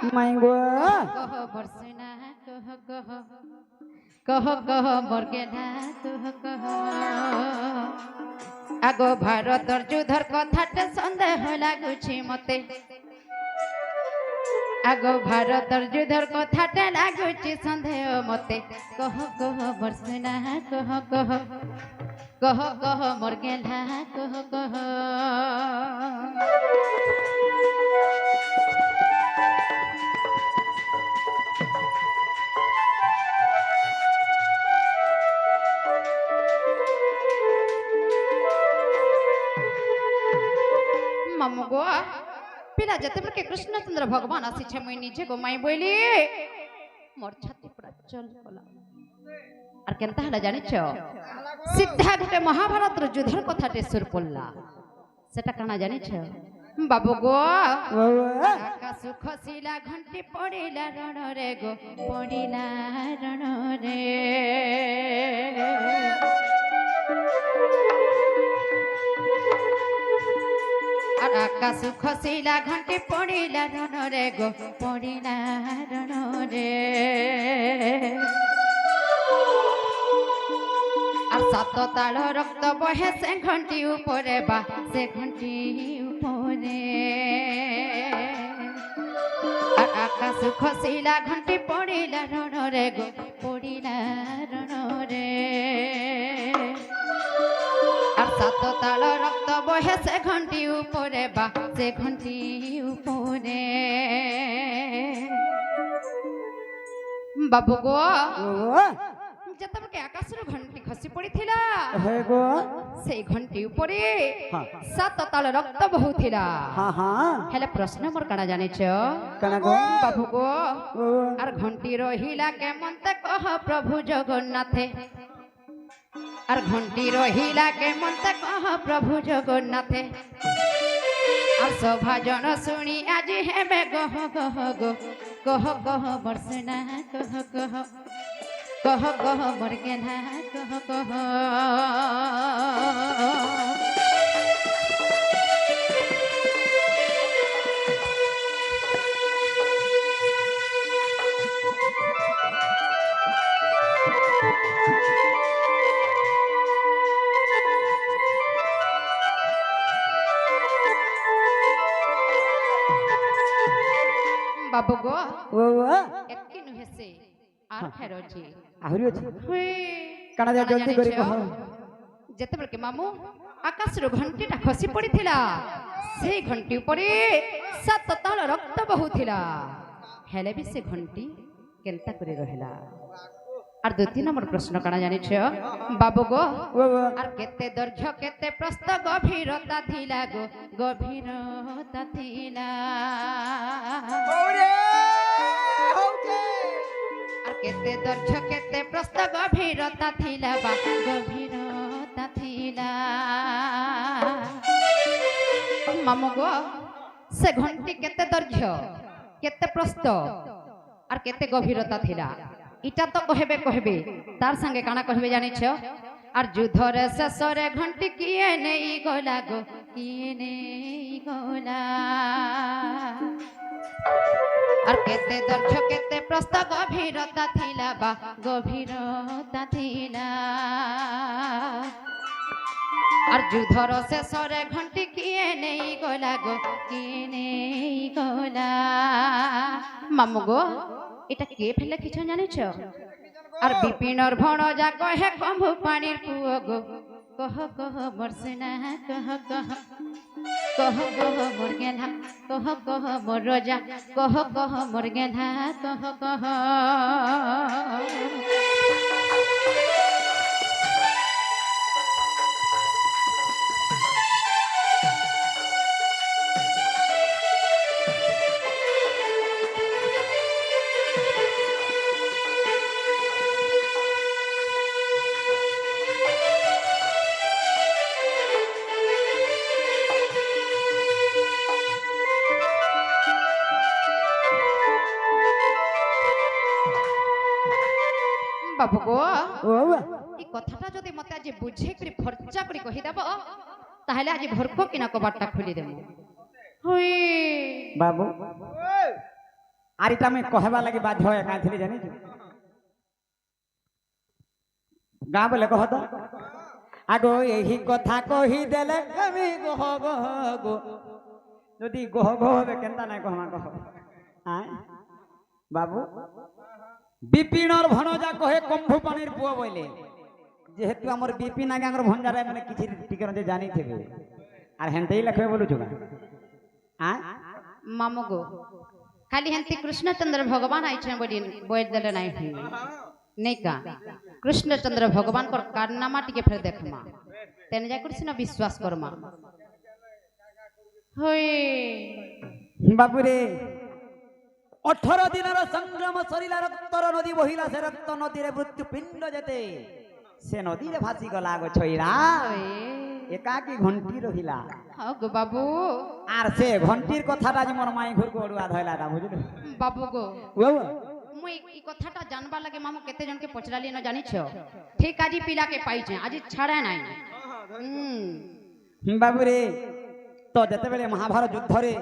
মাইগো কহ বর্ষনা কহ কহ কহ কহ বর্গেনা কহ কহ আগ ভারতর যুদ্ধর কথাটা সন্দেহ লাগুছি মতে আগ ভারতর যুদ্ধর কথাটা লাগুছি সন্দেহ মতে কহ কহ বর্ষনা কহ কহ কহ কহ বর্গেনা কহ কহ মামু গো পিলা যেতেবেলে কৃষ্ণচন্দ্র ভগবান আসিছে মুই নিজে গো মাই বইলি মোর ছাতি পুরা চল গলা আর কেনতা হলা জানিছ সিদ্ধা গোটে মহাভারতর যুদ্ধর কথাতে সুর পড়লা সেটা কানা জানিছ বাবু গো আকাশ খসিলা ঘন্টি পড়িলা রণরে গো পড়িলা রণরে আর আকাশ খসিলা ঘন্টি পড়িলা রণরে গো পড়িলা রণরে আর সাত তাল রক্ত বহে সে ঘন্টি উপরে বা সে ঘন্টি উপরে আর আকাশ খসিলা ঘন্টি পড়িলা রণরে গো পড়িলা রণরে আর সাত তাল রক্ত বহে সে ঘন্টি উপরে বা সে ঘন্টি উপরে বাবু গো যেতবে আকাশের ঘন্টি খসি পড়িছিলা সেই ঘন্টি উপরে সাত তাল রক্ত বহুছিলা হেলে প্রশ্ন মোর কানা জানিছ বাবু গো আর ঘন্টি রহিলা কেমন তে কহ প্রভু জগন্নাথে আর ঘন্টি রহিলা কেমন তে কহ প্রভু জগন্নাথে আর সভাজন শুনি আজি হেবে গহ গহ গো কহ কহ বর্ষনা কহ কহ কহ কহ বর্গেনা কহ কহ বাবু গো একটি নুহেছে আর ফেরজি আহুরি আছে কানা যা জলদি করে কহ যেতেবেলে কি মামু আকাশের ঘন্টিটা খসি পড়িছিলা সেই ঘন্টি উপরে সাত তাল রক্ত বহুছিলা হেলে বি সে ঘন্টি কেনতা করে রহিলা আর দুই নম্বর প্রশ্ন কানা জানিছ বাবু গো আর কেতে দৈর্ঘ্য কেতে প্রস্থ গভীরতা থিলা গো গভীরতা থিলা আর কেতে দৈর্ঘ্য কেতে প্রস্থ গভীরতা থিলা বা গভীরতা থিলা মামু গো সে ঘন্টি কেতে দৈর্ঘ্য কেতে প্রস্থ আর কেতে গভীরতা থিলা ইটা তো কহবে তার সঙ্গে কানা কহবে জানিছ আর যুদ্ধরে শেষরে ঘন্টি কিয়ে নেই গলা গো কিয়ে নেই গলা আর কেতে দৈর্ঘ্য কেতে প্রস্থ গভীরতা থিলা বা গভীরতা থিলা আর যুদ্ধর শেষরে ঘন্টি কিয়ে নেই গলা গো কিয়ে নেই গলা মামু গো এটা কে ফেলে কিছু জানিছ আর বিপিনর ভণ যা কহে কম্ভু পানির পুয় গো কহ কহ বর্ষনা কহ কহ কহ কহ মোর গেধা কহ কহ মোর রজা কহ কহ মোর গেধা কহ কহ বাবু গো এই কথাটা যদি মতে আজ বুঝে করে খরচা করে কহি দেব তাহলে আজ ভরকো কিনা কবারটা খুলি দেব হুই বাবু আর এটা আমি কহবা লাগি বাধ্য হয়ে কাঁদলি জানিছ গাঁ বলে কহ তো আগো এই কথা কহি দেলে আমি গহ গহ গো যদি গহ গহ হবে কেনতা নাই কহমা কহ বাবু বিপিনর ভনজা কহে কম্ভু পানির পুয়া বইলে যেহেতু আমার বিপিন আগে আমার ভঞ্জারে মানে কিছু টিকে জানি থেবে আর হেনতেই লেখবে বলুছ মামু গো খালি হেনতে কৃষ্ণচন্দ্র ভগবান আইছেন বলি বই দেলে নাই नहीं का कृष्णचंद्र भगवान को कारनामा टिके फिर देखमा तेने जा कृष्ण विश्वास करमा होय बाबू रे 18 दिनर संग्राम सरिला रक्तर नदी बहिला से रक्त नदी रे मृत्यु पिंड जेते से नदी रे भासी गला गो छोइरा एकाकी घंटी रहिला हां गो बाबू आर से घंटीर कथाटा जे मोर माई घर को अडुआ धइला ता बुझिले बाबू गो ओ मुई ई कथाटा जानबा लागे मामू केते जन के पचराली न जानि छ ठीक आजी पिला के पाई छे आजी छाड़ा नाही बाबू रे तो जते बेले महाभारत युद्ध रे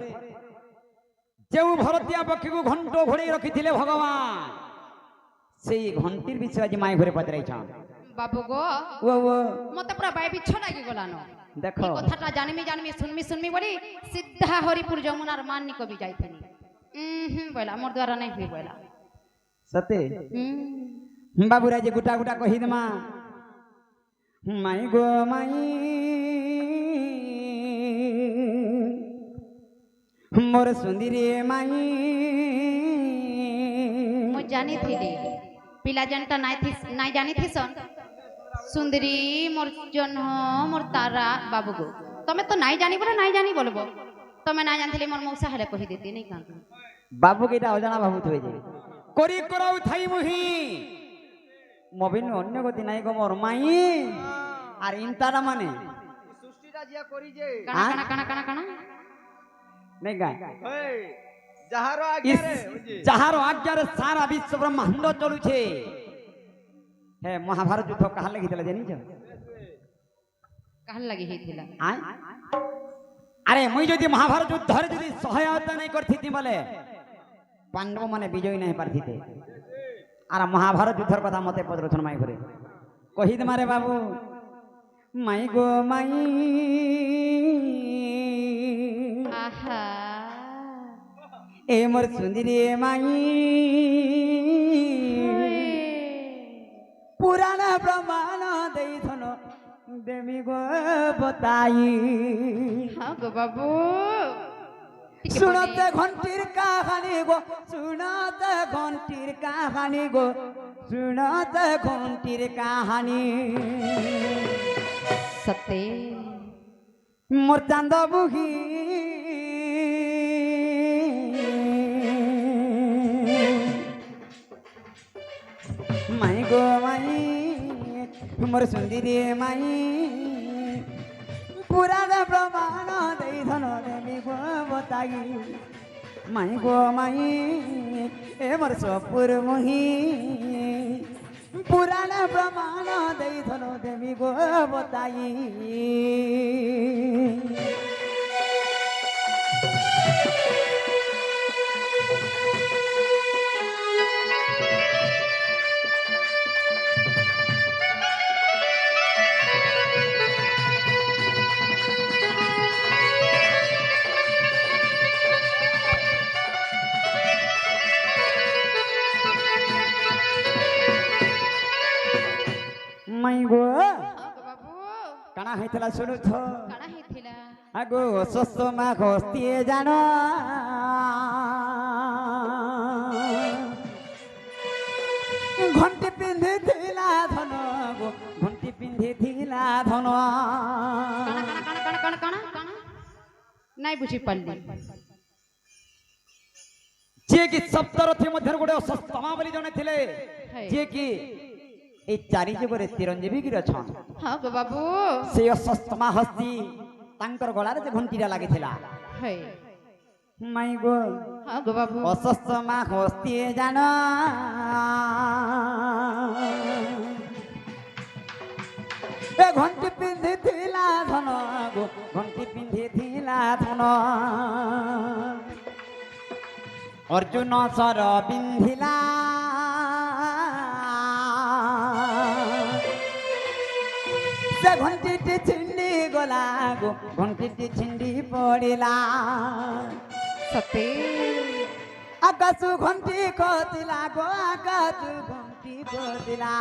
जेउ भरतिया पक्षी को घंटो घोड़ी रखिथिले भगवान सेई घंटीर विषय आज माई घरे पचराई छ बाबू गो ओ मते पूरा बाई बिछ लागी गलानो देखो ई कथाटा जानमी सुनमी बोली सीधा हरिपुर जमुनार माननी को भी जाइथनी बोला मोर द्वारा नहीं हुई बोला सते बाबू राजे गुटा गुटा कही दमा माई गो माई मोर सुंदरी माई मु जानी थी पिला जनता नाई जानी थी सन सुंदरी मोर जन्ह मोर तारा बाबू गो तमे तो नाई जानी बोले नाई जानी बोलबो तमे नाई जानथिले मोर मौसा हेले कहि देती नहीं कान बाबू केटा अजाना बाबू थवे जे करी कराउ थाई मुही मोबिन अन्य गति नाई गो मोर माई आर इंतारा माने सृष्टिटा जिया करी जे काना नहीं गाय हे जहारो आज्ञा रे जहारो आज्ञा रे सारा विश्व ब्रह्मांड चलु छे हे महाभारत युद्ध कहा लगी थला जानि छ कहल लगी हेथिला आय अरे मुई जदी महाभारत युद्ध रे जदी सहायता नहीं करथि बोले पांडव माने विजय नहीं पारथिते आर महाभारत युद्धर कथा मते पद्रथन माई घरे कहि दे मारे बाबू माई गो माई आहा ए मोर सुंदरी माई पुराण प्रमाण देथन देमी गो बताई हां गो बाबू सुनते घंटीर कहानी गो सुनते घंटीर कहानी गो सुनते घंटीर कहानी सत्य मोर चांद बुही माई गो माई मोर सुंदरी माई पुराण प्रमाण दे धन देवी गो बताई माई गो माई ए मोर सपुर मुही पुराण प्रमाण दे धन देवी गो बताई माई गो बाबू काना हेतला सुनु थो काना हेथिला आगो ससमा खोस्तिए जानो घंटी पिंधि थिला धन गो घंटी पिंधि थिला धन काना नहीं बुझी पल्ली जे कि सप्तरथी मध्य गोटे सस्तमा बोली जने थिले जे कि ए चारि जगरे चिरंजीवी गिर छन हां गो बाबू से सस्तमा हस्ती तांकर गलारे जे घंटीटा लागिथिला हे माई गो हां गो बाबू असस्तमा हस्ती जानो ए घंटी पिंधि थिला धन गो घंटी पिंधि थिला धन অর্জুন সর বিন্ধিলা সে ঘণ্টিটি ছিন্ডি গলা গো ঘণ্টিটি ছিন্ডি পড়িলা সত্যি আকাশু ঘণ্টি কতিলা গো আকাশু ঘণ্টি কতিলা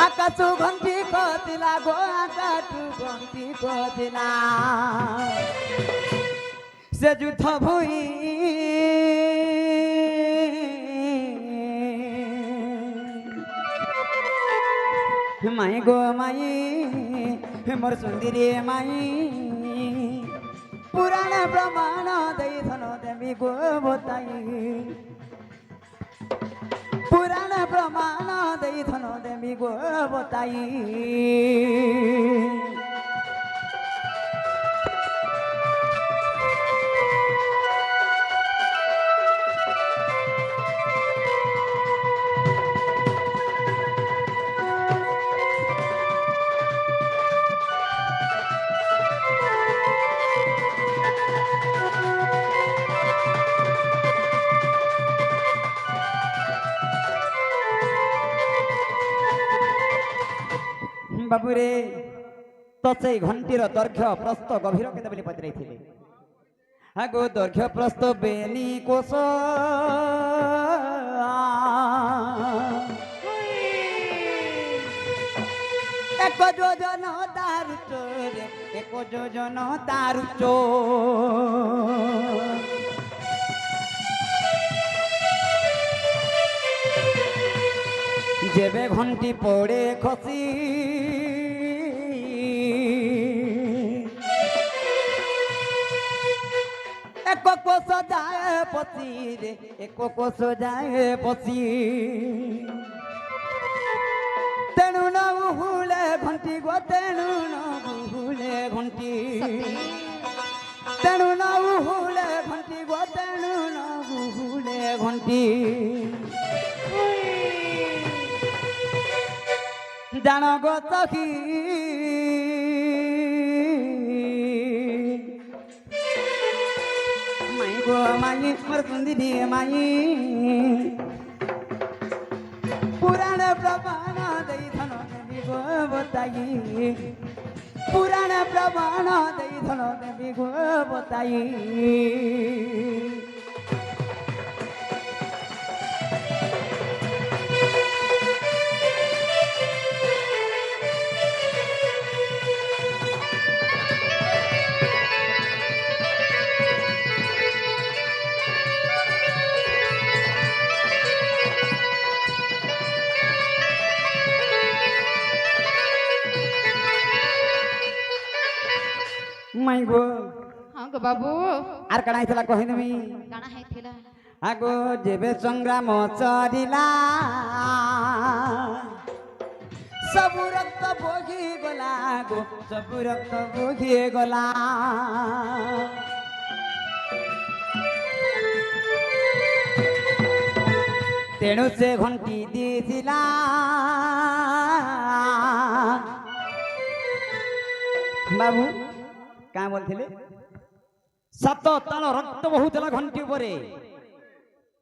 আকাশু ঘণ্টি কতিলা গো আকাশু ঘণ্টি কতিলা সে যুদ্ধ ভুই মাই গো মাই মোর সুন্দরী মাই পুরাণ প্রমাণ দেই ধন দেবী গো বতাই পুরাণ প্রমাণ দেই ধন দেবী গো বতাই বাবুরে তো সেই ঘণ্টির দৈর্ঘ্য প্রস্থ গভীর কেতে বলি পচাইলে আগো দৈর্ঘ্য প্রস্থ বেনি কোষ এক যোজন দারুচ রে এক যোজন দারুচ যেবে ঘণ্টি পড়ে খসি এক কোষ যায় পচি রে এক কোষ যায় পচি তেণু নহুলে ঘণ্টি গো তেণু নহুলে ঘণ্টি তেণু নহুলে ঘণ্টি গো তেণু নহুলে ঘণ্টি জান গো সখী মাই গো মাই মোর সুন্দরী মাই পুরাণ প্রমাণ দেই ধন দেবী গো বতাই পুরাণ প্রমাণ দেই ধন দেবী গো বতাই মাই গো হ্যাঁ গো বাবু আর কাଣା হইতলা কহি দেমি কাଣା হইଥିଲା আগো যেবে সংগ্রাম চরিলা সবু রক্ত বহি গলা গো সবু রক্ত বহি গলা তেণু সে ঘণ্টি দিয়েছিলা বাবু কাঁ বলছিলে সাত তাল রক্ত বহুতলা ঘণ্টি উপরে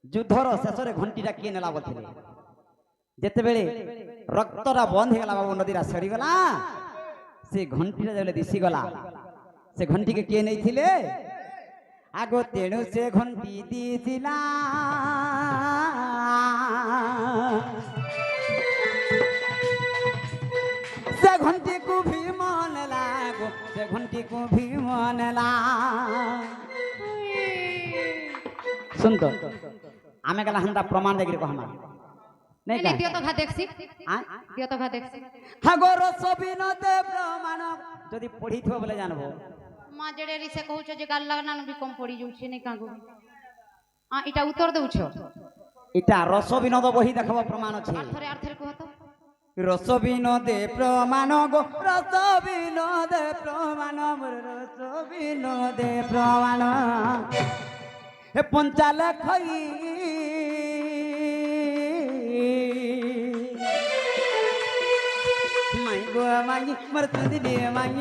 যুদ্ধর শেষরে ঘণ্টিটা কিয়ে নেলা বলছিলে যেতেবেলে রক্তটা বন্ধ হয়ে গেল বাবু নদীরা সরিগলা সে ঘণ্টিটা যেবে দিশিগলা সে ঘণ্টিকে কিয়ে নেইছিলে আগো তেণু সে ঘণ্টি দিয়েছিলা সে ঘণ্টি কু ভীম নেলা গো সে ঘণ্টি কু ভীম নেলা শুনতো আমি গেলা হান্দা প্রমাণ দেখি কহমা নাই কা দিও তো ঘা দেখছি দিও তো ঘা দেখছি হাগর সবিনতে প্রমাণ যদি পড়িথিব বলে জানবো মা জেডে রিসে কହୁଛ যে গাল লাগনা বি কম পড়ি যাଉଛି নাই কাগো এটা উত্তর দেউছ এটা রস বিনোদ বহি দেখাব প্রমাণ আছে আর থরে কহ তো রস বিনোদে প্রমাণ গো রস বিনোদে প্রমাণ রস বিনোদে প্রমাণ হে পঞ্চাল খই মাই গো মাই মর তুদি দে মাই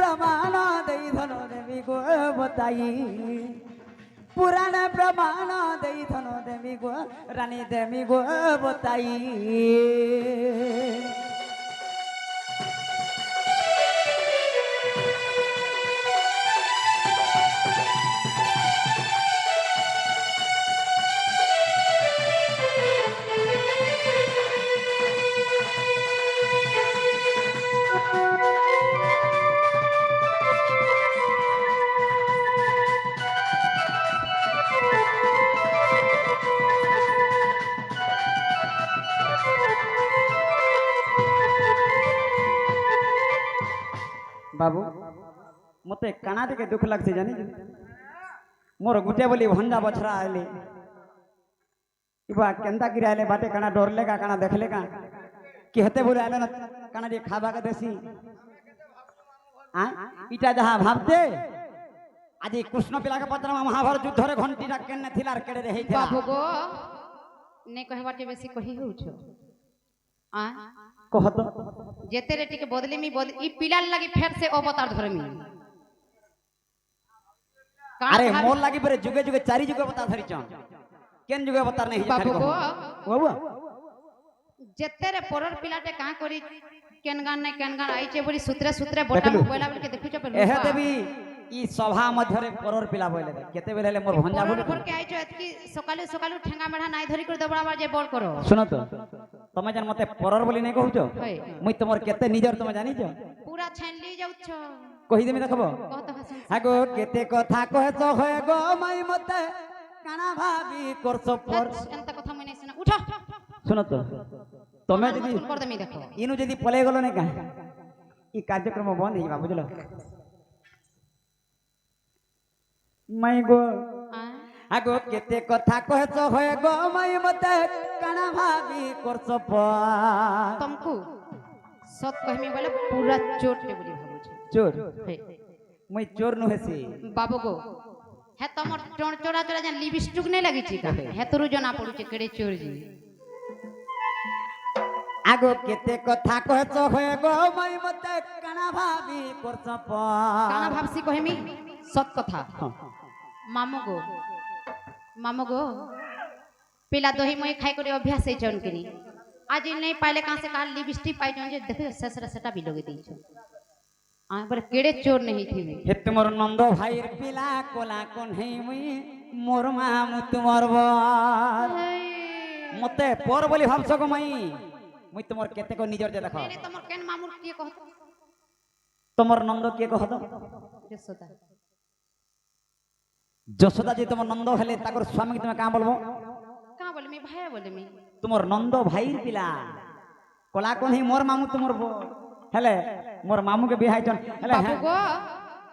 प्रमाण देई धन देवी गो बताई पुराण प्रमाण देई धन देवी गो रानी देवी गो बताई बाबू मते काना टिके दुख लगते जानी मोर गुटे बोली भंडा बछरा आले इबा केंदा गिरा आले बाटे काना डरले का काना देखले का कहते बोले आले ना काना रे खाबा का देसी आ इटा जहां भाबते आज कृष्ण पिला के पत्र में महाभारत युद्ध रे घंटी रा केने थिला रे केड़े रही थिला बाबू गो ने कहबाटे बेसी कही होउछो आ कहत जेते रे टिके बदली मी ई पिलाल लगी फेर से अवतार धर्मी अरे मोर लगी बरे जुगे जुगे चारी जुगे अवतार धरि छ केन जुगे अवतार नहीं बाबू गो बाबू जेते रे परर पिलाटे का करी केन गान आइचे बोली सूत्रे सूत्रे बोटा मोबाइल के देखुछ पे एहे देवी ई सभा मध्य रे परर पिला बोले केते बेले मोर भंजा बोले पर के आइछो एतकी सकाले सकाले ठेंगा मेढा नाइ धरि कर दबड़ा जे बोल करो सुनो तो तमे जन मते परर बोली नहीं कहूछो मुई तमर केते निजर तमे जानि छ पूरा छान ली जाउछो कहि देमी देखबो कहत हसन हागो केते कथा कहे तो होय गो मई मते काना भाबी करसो पर एंता कथा मने सुना उठो सुनो तो तमे जदी कर देमी देखो इनु जदी पले गलो ने का ई कार्यक्रम बंद हे बा बुझलो मई गो आगो केते कथा कहे तो होय गो मई मते काना भाबी करसो पर तुमको सत कहमी बोले पूरा चोट के बोली भाबू छे चोर हे मई चोर नु हेसी बाबू गो हे तमर चोरा चोरा जन लिपस्टिक नहीं लगी छी का हे तोरु जना पड़ू छे केड़े चोर जी आगो केते कथा कहे तो होय गो मई मते काना भाबी करसो पर काना भाबसी कहमी सत कथा मामू गो पिला दही मई खाई करे अभ्यास है जन के आज नहीं पाइले कहां से काल लिपस्टिक पाई जन जे देखो ससरा सटा भी लगे दी छ आ पर केड़े चोर नहीं थी हे तुमर नंदो भाई पिला कोला कोन हे मुई मोर मामु तुमर बर मते पर बोली भाबसो गो मई मुई तुमर केते को निजर जे देखो ने तमर केन मामुर के कहत तुमर नंदो के कहत जसोदा जसोदा जी तुमर नंदो हेले ताकर स्वामी के तुम का बोलबो का बोले मी भाई बोले मी तुमर नंदो भाई पिला कोला कोन हे मोर मामु तुमर बो हेले मोर मामू के बिहाई जन हेले बाबू गो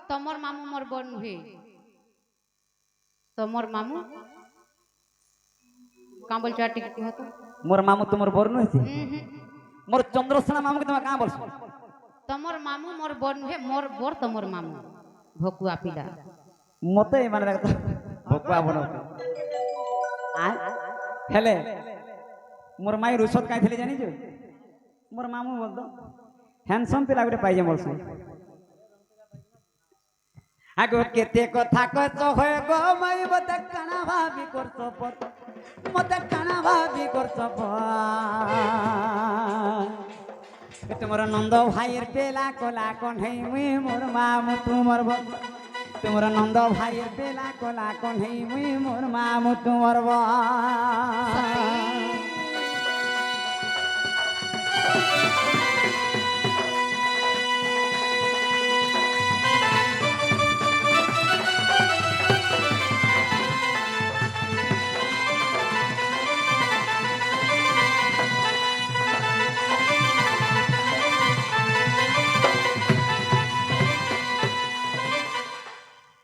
तमर मामू मोर बन नुहे तमर मामू का बोल चाटी की होतो मोर मामू तुमर बर नु हेसी मोर चंद्रसेना मामू के तुम का बोलसो तमर मामू मोर बन नुहे मोर बर तमर मामू भकुआ पिला मते माने लागत भकुआ बनो आ हेले मोर माई रुसत काई थले जानि जो मोर मामू बोल दो हैंडसम पिला गुटे पाइजे मोरसो आगो केते कथा कहतो होय गो मई मते काना भाबी करतो पत मते काना भाबी करतो पत तुमर नंद भाईर पेला कोला कोन हे मुई मोर मामू तुमर ब तुमर नंद भाईर पेला कोला कोन हे मुई मोर मामू तुमर ब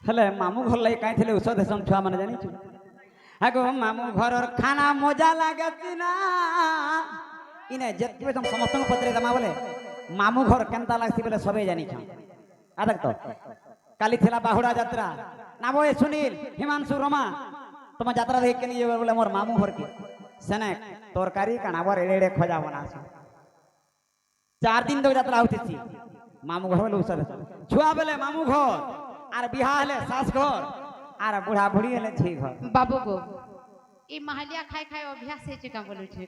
हेले मामू घर लाई काई थले औषध हेसन छुआ माने जानि छु हागो मामू घरर खाना मजा लागे ना इने जत्ते तुम समस्त पत्रे दमा बोले मामू घर केनता लागसी बोले सबे जानि छ आदक तो काली थेला बाहुड़ा यात्रा ना बोए सुनील हिमांशु रमा तुम यात्रा देख के लिए बोले मोर मामू घर की सने तरकारी काना बर एड़े खोजा बनास 4 दिन तो यात्रा होती थी মামু ঘর হলে উসারে ছুয়া বেলে মামু ঘর আর বিহা হলে শাশ ঘর আর বুড়া বুড়ি হলে ঝি ঘর बाबू गो ई महलिया खाए खाए अभ्यास है का बोलू छे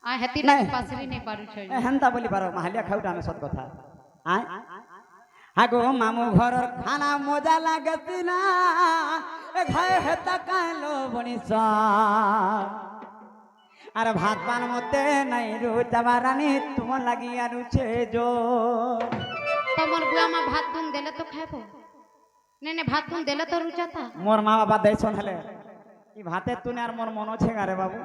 आ हेती ना नहीं। पासरी नहीं पारू छे হেনতা বলি পারো মাহালিয়া খাউটা আমি সত কথা আয় আগো মামু ঘরর খানা মজা লাগতি না এ ঘায়ে হেতা কালো বনিস আর ভাত পান মতে নাই রুচাবা রানী তোমার লাগি আনুছে জো तमर बुआ मा भात गुन देले तो खाबो ने ने भात गुन देले तो रुचाता মোর মা বাবা দেইছন হেলে ই ভাতে তুনে আর মোর মন আছে গারে বাবু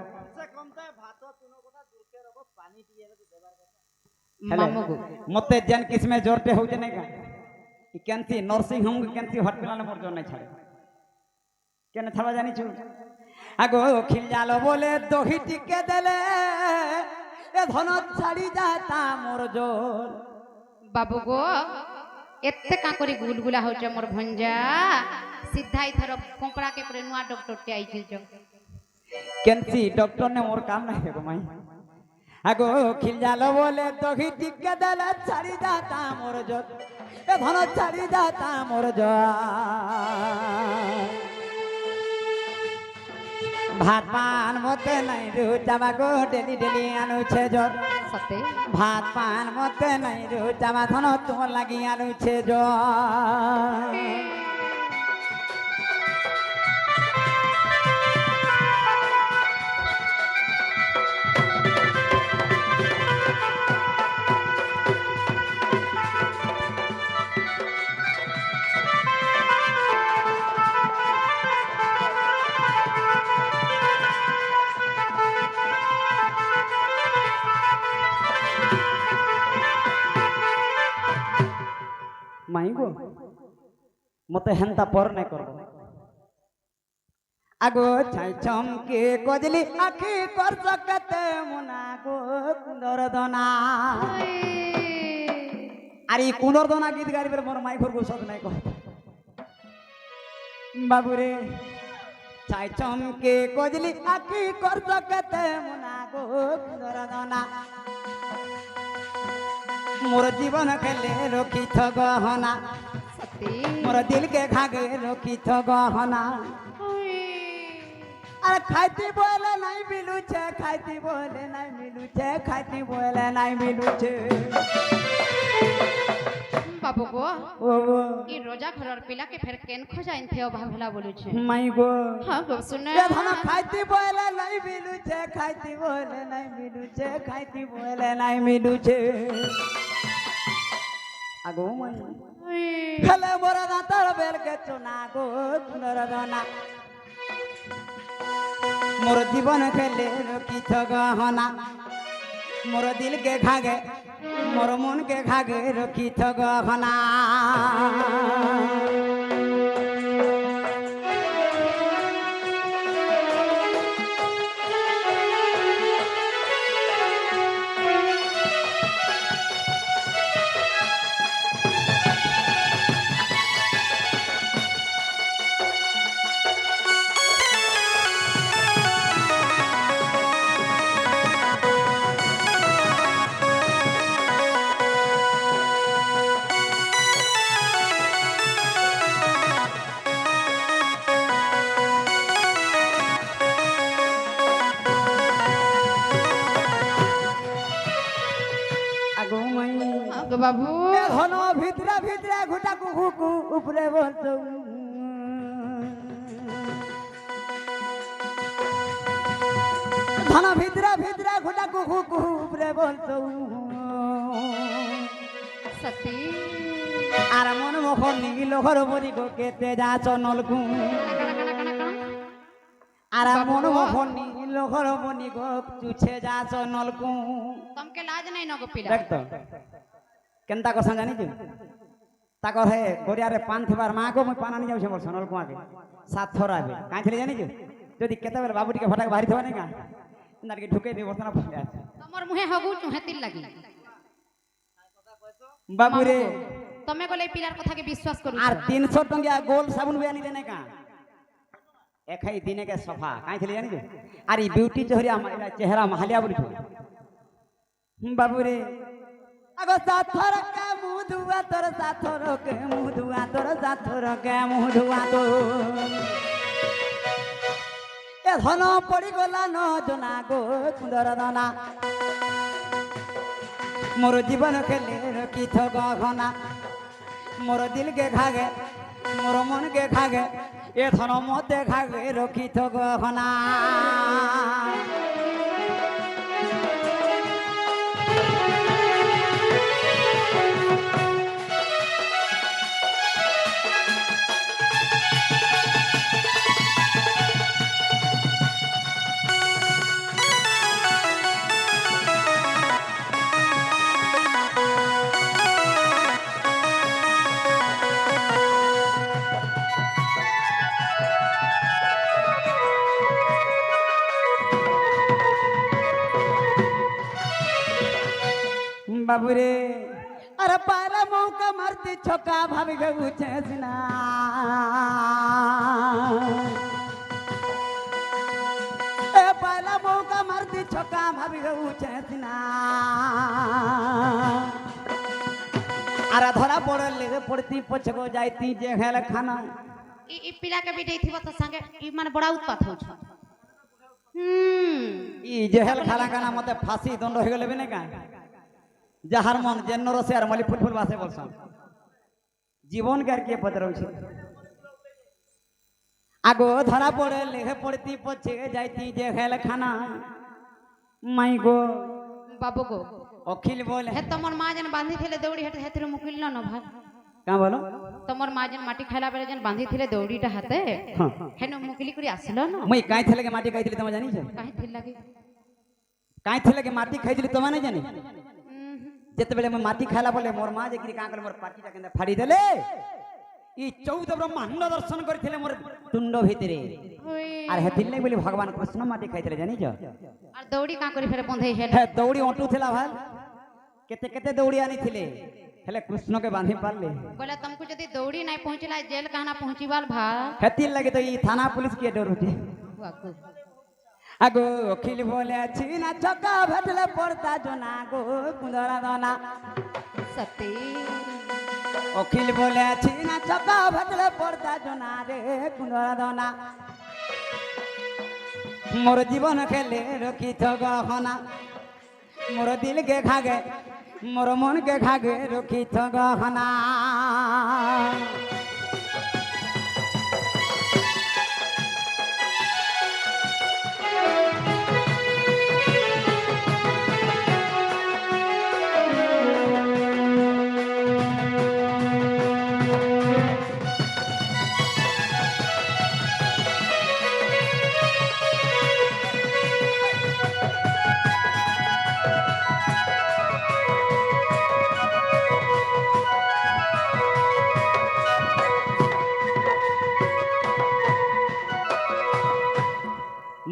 हेले, मामू गो मते जन किसमें जोरते हो जने का ई केनसी नर्सिंग होम केनसी हॉस्पिटल मोर जोर नहीं छाड़े केने छाड़ा जानी छु আগো খিল জালো বলে দহি টিকে দেলে এ ধন ছাড়ি যাতা মোর জোর बाबू गो एत्ते का करी गुलगुला हो मोर भंजा सीधा इथर कोंकड़ा के पर नुआ डॉक्टर टे आई छे जो কেনসি ডক্টর নে মোর কাম নাই গো মাই আগো খিল জালো বলে দহি টিকে দেলে ছাড়ি যাতা মোর জোর এ ধন ছাড়ি যাতা মোর জোর ভাত পান মতে নাই রুচাবা গো ডেলি ডেলি আনুছে জোর सते ভাত পান মতে নাই রুচাবা ধন তোমার লাগি আনুছে জোর মাই গো মতে হেনতা পর নাই করব আগো ছাই চমকে কজলি আখি কর সকতে মুনা গো কুন্দর দনা আর এই কুন্দর দনা গীত গাইবে মোর মাই ঘর গোসদ নাই কহ বাবু রে ছাই চমকে কজলি আখি কর সকতে মুনা গো কুন্দর দনা मोर जीवन खेले रोकी थो गहना सते मोर दिल के खागे रोकी थो गहना अरे खाती बोले नहीं मिलू छे खाती बोले नहीं मिलू छे खाती बोले नहीं मिलू छे बाबू गो ओ ई रोजा घरर पिला के फेर केन खोजाइन थे अभाव भेला बोलू छे माई गो हां गो सुने ये धना खाती बोले नहीं मिलू छे खाती बोले नहीं मिलू छे खाती बोले नहीं मिलू छे আগো মাই খেলে মোরা দাঁতার বেল কে চোনা গো সুন্দর দনা মোর জীবন খেলে রকি গহনা মোর দিল কে খাগে মোর মন কে খাগে রকি গহনা गो बाबू ঘন ভিতরে ভিতরে ঘুটা কুকু উপরে বলতো ঘন ভিতরে ভিতরে ঘুটা কুকু উপরে বলতো सती আর মন মুখ নীল ঘর বরি গো কেতে যাচ নলকু আর মন মুখ নীল ঘর বনি গো চুছে যাচ নলকু तुमके लाज नहीं न गो पिला দেখ তো কেনতা কথা জানিছু তাকর হে গড়িয়ারে পান থিবার মা গো মুই পান আনি যাউছে মোর সনল কুয়াকে সাত থর আবে কাই ছিলে জানিছু যদি কেতেবেলে বাবুটিকে ফটাকে বাড়ি থবা নাই কা নারকে ঢুকে দি বর্তনা ফলে আছে तमर मुहे हगु चुहेतिल लागी বাবু রে तमे गले पिलार कथा के विश्वास करू আর 300 টঙ্কিয়া গোল সাবুন বে আনি দেনে কা একাই দিনে কে সফা কাই ছিলে জানিছু আর এই বিউটি চহরি আমার চেহারা মাহালিয়া বলি বাবু রে আগো সাথর কে মুধুয়া তোর সাথর কে মুধুয়া তোর সাথর কে মুধুয়া তো এ ধন পড়ি গলা ন জনা গো কুন্দর দনা মোর জীবন খেলে রকিথ গহনা মোর দিল কে খাগে মোর মন কে খাগে এ ধন মতে খাগে রকিথ গহনা বাবুরে আরে পারা মৌকা মারতে ছকা ভাবি গেছে না এ পারা মৌকা মারতে ছকা ভাবি গেছে না আরে ধরা পড়লে পড়তি পছগো যাইতি যে হেল খানা ই পিলা के बेटे थी तो संगे इ माने बड़ा उत्पात हो छ ই যে হেল খানা কানা মতে ফাঁসি দণ্ড হয়ে গেলে না কা যাহার মন যেন রসে আর মলি ফুল ফুল বাসে বলছন জীবন কার কে পদ রয়েছে আগো ধরা পড়ে লেহে পড়তি পছে যাইতি যে হেল খানা মাই গো बाबू गो অখিল বলে हे तमर मां जन बांधी थिले दौड़ी हेत हेतिर मुकिल न भाई কা বলো तमर मां जन माटी खाइला बेले जन बांधी थिले दौड़ीटा हाते हाँ। हेन मुकिली करी आसिलो न মুই কাই থেলে কে মাটি খাইছিলি তুমি জানিছ काहे थिल लागे কাই থেলে কে মাটি খাইছিলি তুমি না জানি যেতেবেলে মই মাটি খাইলা বলে মোর মা যে কি কা কল মোর পাটিটা কেন ফাড়ি দেলে ই 14 ব্রহ্মাণ্ড দর্শন করিছিলে মোর তুণ্ড ভিতরে আর হেতিল নাই বলি ভগবান কৃষ্ণ মাটি খাইছিলে জানিছ আর দৌड़ी का करी फेरे बंधई हेल হ্যাঁ দৌড়ি অটু ଥିଲା ভাল কেতে কেতে দৌড়ি আনিছিলে হেলে কৃষ্ণকে বাঁধি পারলে बोले तुमको यदि दौड़ी नहीं पहुंचला जेल कहना पहुंचीवाल भा হেতিল লাগে তো ই থানা পুলিশ কে ডরুছে वाकु আগো অখিল বলে আছি না ছকা ভেটলে পড়তা জনা গো কুন্দরা দানা सती অখিল বলে আছি না ছকা ভেটলে পড়তা জনা রে কুন্দরা দানা মোর জীবন খেলে রকিথ গহনা মোর দিল কে খাগে মোর মন কে খাগে রকিথ গহনা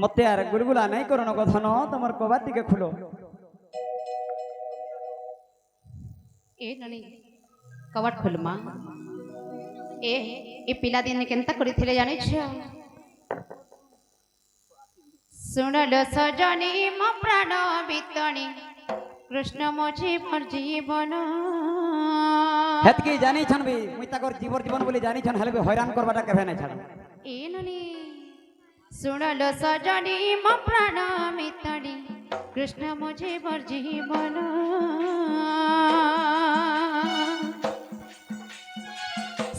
মতে আর গুলগুলা নাই করো কথন তোমার কবার দিকে খুলো ए ननी कवाट खोल मां ए पिला दिन केनता करी थिले जानि छ सुनलो सजनी मो प्राण बितणी कृष्ण मो जीवन जीवन হেতকি জানি ছানবি মুই তাকর জীবন জীবন বলি জানি ছান হেলবে হয়রান করবাটা কেভে নাই ছাড়া ए ननी सुनलो सजनी मो प्राण बितणी कृष्ण मो जीवन जीवन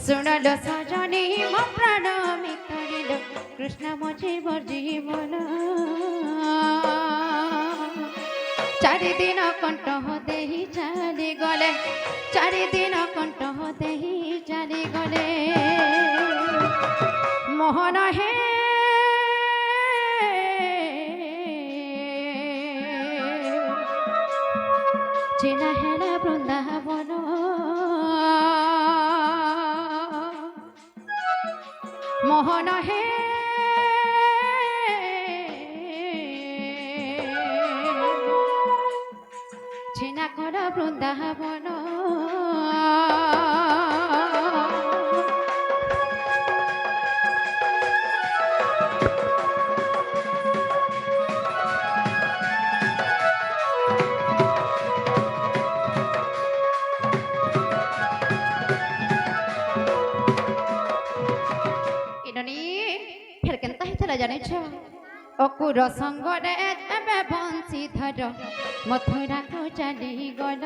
सुनलो सजनी मो प्राण बितणी कृष्ण मो जीवन जीवन चारि दिन कंठ देही चली गले चारि दिन कंठ देही चली गले मोहन हे चिना हेला बृंदावन मोहन हे चिना कर बृंदावन জানিছ অকুর সঙ্গরে এবে বংশীধর মথুরাকু চালি গল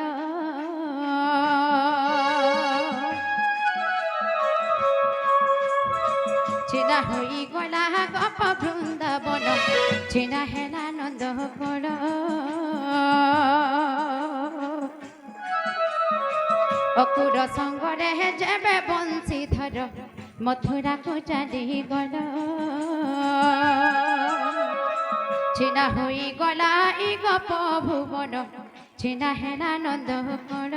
ছিনা হই গলা গপ বৃন্দাবন ছিনা হেলা নন্দ কর অকুর সঙ্গরে যেবে বংশীধর মথুরাকু চালি গল ছিনা হই গলা ই গপ ভুবন ছিনা হেলা নন্দ কর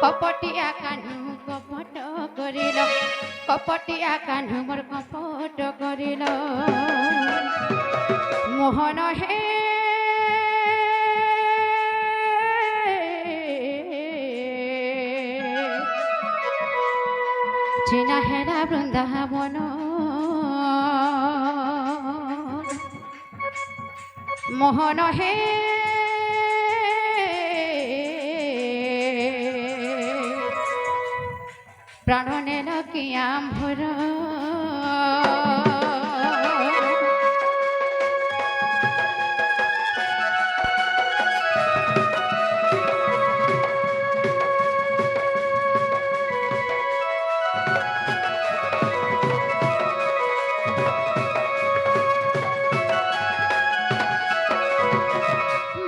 কপটিয়া কানু কপট করিল কপটিয়া কানু মোর কপট করিল মোহন হে ছিনা হেলা বৃন্দাবন মোহন হে প্রাণ নেল কি আম্ভর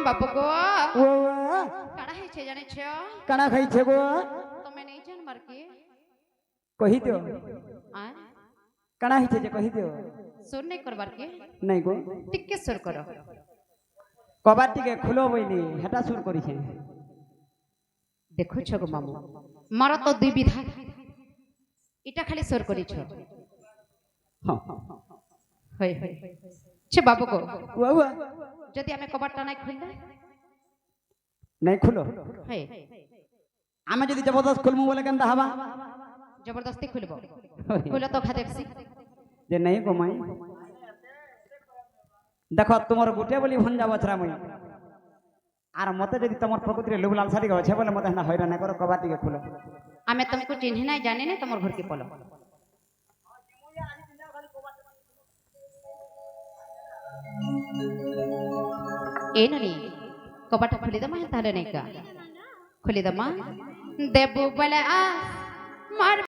বাবু গো ও কাড়া হয়েছে জানিছ কানা খাইছে গো তুমি নেই জানবার কি কহি দিও আর কানা হইছে যে কহি দিও সুর নেই করবার কি নাই গো টিকে সুর করো কবার টিকে খুলো বইনি হেটা সুর করিছে দেখুছ গো মামু মারা তো দুই বিধা এটা খালি সুর করিছ হ্যাঁ হই হই সে বাবু গো ও ও যদি আমি কবারটা নাই খুললে নাই খুলো হই আমি যদি জবরদস্ত খুলমু বলে কেন হবা জবরদস্তি খুলব খুলে তো খা দেখছি যে নাই কমাই দেখো তোমার গুটে বলি ভঞ্জা বছরা মুই আর মতে যদি তোমার প্রকৃতির লোভ লালসা টিকে আছে বলে মতে না হইরা না করো কবার টিকে খুলো আমি তোমাকে চিহ্নি নাই জানি না তোমার ঘর কি পলো এই ননি কবাটা খুলি দমা তাহলে নাই কা খুলি দমা দেবু বলে আ মার